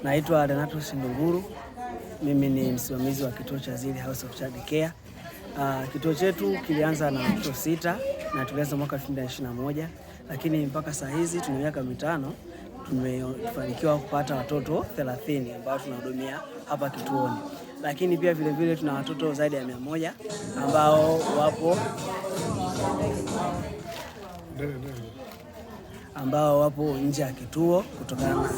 Naitwa Renatus Ndunguru. Mimi ni msimamizi wa kituo cha Zili House of Child Care. Kituo chetu kilianza na watoto 6 na tulianza mwaka 2021, lakini mpaka saa hizi tuna miaka 5 tumefanikiwa kupata watoto 30 ambao tunahudumia hapa kituoni. Lakini pia vile tuna watoto zaidi ya 100 ambao wapo nje ya kituo kutokana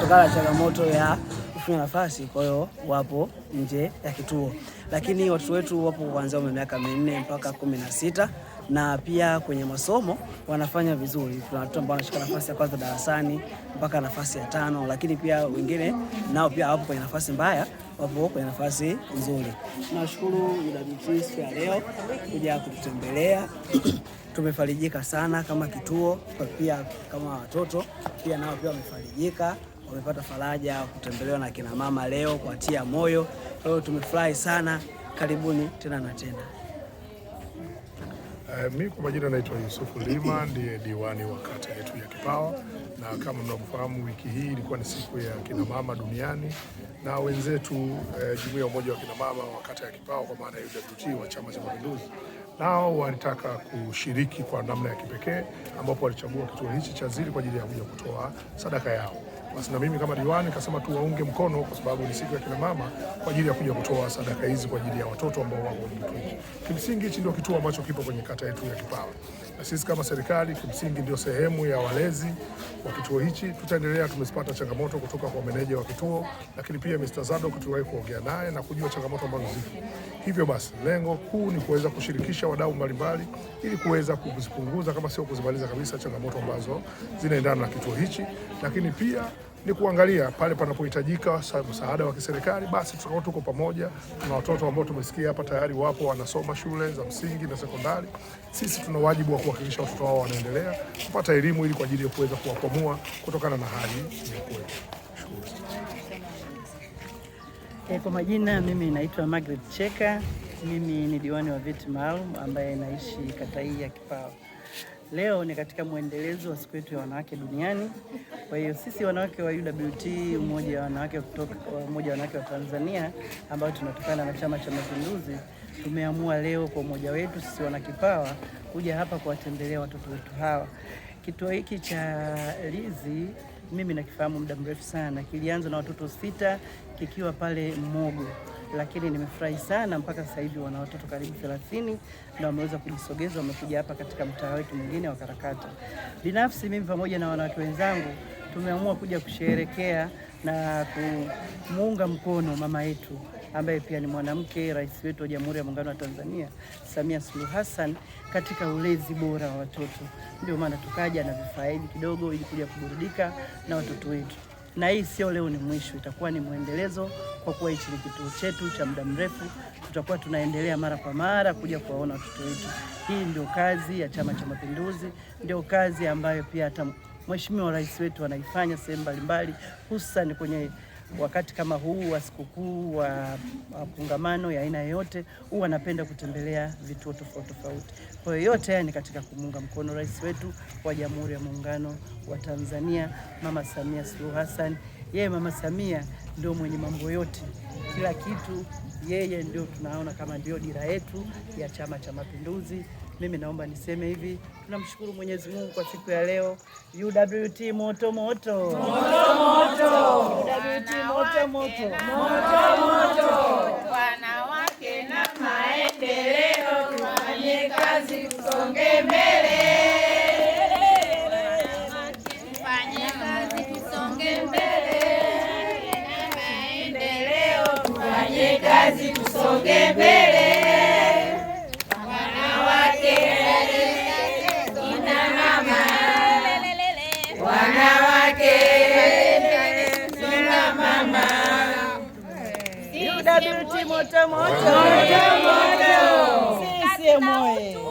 na changamoto ya kufunga nafasi, kwa hiyo wapo nje ya kituo. Lakini watoto wetu wapo kuanzia miaka 4 mpaka 16, na pia kwenye masomo wanafanya vizuri. Kuna watoto ambao wanashika nafasi ya kwanza darasani mpaka nafasi ya 5, lakini pia wengine nao pia wapo kwenye nafasi mbaya, wapo kwenye nafasi nzuri. Tunashukuru UWT siku ya leo kuja kututembelea. Tumefarijika sana kama kituo, pia kama watoto pia nao pia wamefarijika, wamepata faraja kutembelewa na kina mama leo kuatia moyo. Kwa hiyo tumefurahi sana. Karibuni tena na tena. Mimi kwa majina naitwa Yusufu Lima, ndiye diwani wa kata yetu ya Kipawa, na kama mnavyofahamu wiki hii ilikuwa ni siku ya kina mama duniani, na wenzetu jumuiya ya umoja wa kina mama wa kata ya Kipawa kwa maana ya UWT wa Chama cha Mapinduzi nao walitaka kushiriki kwa namna ya kipekee, ambapo walichagua kituo hichi cha Zili kwa ajili ya kuja kutoa sadaka yao. Basi na mimi kama diwani nikasema tu waunge mkono, kwa sababu ni siku ya kina mama, kwa ajili ya kuja kutoa sadaka hizi kwa ajili ya watoto ambao wako kwenye kituo hichi. Kimsingi hichi ndio kituo ambacho kipo kwenye kata yetu ya Kipawa, na sisi kama serikali kimsingi ndio sehemu ya walezi wa kituo hichi. Tutaendelea, tumepata changamoto kutoka kwa meneja wa kituo, lakini pia Mr. Zadok tuliwahi kuongea naye na kujua changamoto ambazo zipo. Hivyo basi lengo kuu ni kuweza kushirikisha wadau mbalimbali ili kuweza kuzipunguza kama sio kuzimaliza kabisa changamoto ambazo zinaendana na kituo hichi, lakini pia ni kuangalia pale panapohitajika msaada wa kiserikali, basi tuko pamoja. Tuna watoto ambao tumesikia hapa tayari wapo wanasoma shule za msingi na sekondari. Sisi tuna wajibu wa kuhakikisha watoto wao wanaendelea kupata elimu ili kwa ajili ya kuweza kuwakwamua kutokana na hali ya kwetu. Kwa majina mimi naitwa Margaret Cheka. Mimi ni diwani wa viti maalum ambaye naishi kata hii ya Kipawa. Leo ni katika mwendelezo wa siku yetu ya wanawake duniani. Kwa hiyo sisi wanawake wa UWT, umoja wa wanawake wa Tanzania, ambao tunatokana na Chama cha Mapinduzi, tumeamua leo kwa umoja wetu sisi wana Kipawa kuja hapa kuwatembelea watoto wetu hawa. Kituo hiki cha Lizi mimi nakifahamu muda mrefu sana. Kilianza na watoto 6 kikiwa pale Mogo, lakini nimefurahi sana mpaka sasa hivi wana watoto karibu 30 na wameweza kujisogeza, wamekuja hapa katika mtaa wetu mwingine wa Karakata. Binafsi mimi pamoja na wanawake wenzangu tumeamua kuja kusherehekea na kumuunga mkono mama yetu ambaye pia ni mwanamke, rais wetu wa Jamhuri ya Muungano wa Tanzania, Samia Suluhu Hassan, katika ulezi bora wa watoto. Ndio maana tukaja na vifaa hivi kidogo ili kuja kuburudika na watoto wetu. Na hii sio leo ni mwisho, itakuwa ni muendelezo, kwa kuwa hichi ni kituo chetu cha muda mrefu. Tutakuwa tunaendelea mara kwa mara kuja kuwaona watoto wetu. Hii ndio kazi ya Chama cha Mapinduzi, ndio kazi ambayo pia hata Mheshimiwa Rais wetu anaifanya sehemu mbalimbali, hususan kwenye wakati kama huu wa sikukuu wa kongamano ya aina yote, huwa anapenda kutembelea vituo tofauti. Kwa hiyo yote haya ni katika kumunga mkono rais wetu wa Jamhuri ya Muungano wa Tanzania, Mama Samia Suluhu Hassan. Yeye Mama Samia ndio mwenye mambo yote, kila kitu yeye ndio tunaona kama ndio dira yetu ya Chama cha Mapinduzi. Mimi naomba niseme hivi, tunamshukuru Mwenyezi Mungu kwa siku ya leo. UWT moto moto. Moto moto. UWT moto moto. Moto moto. Wanawake na maendeleo, tufanye kazi tusonge mbele. Tufanye kazi tusonge mbele. Maendeleo, tufanye kazi tusonge mbele. UWT moto moto. Sisi moyo.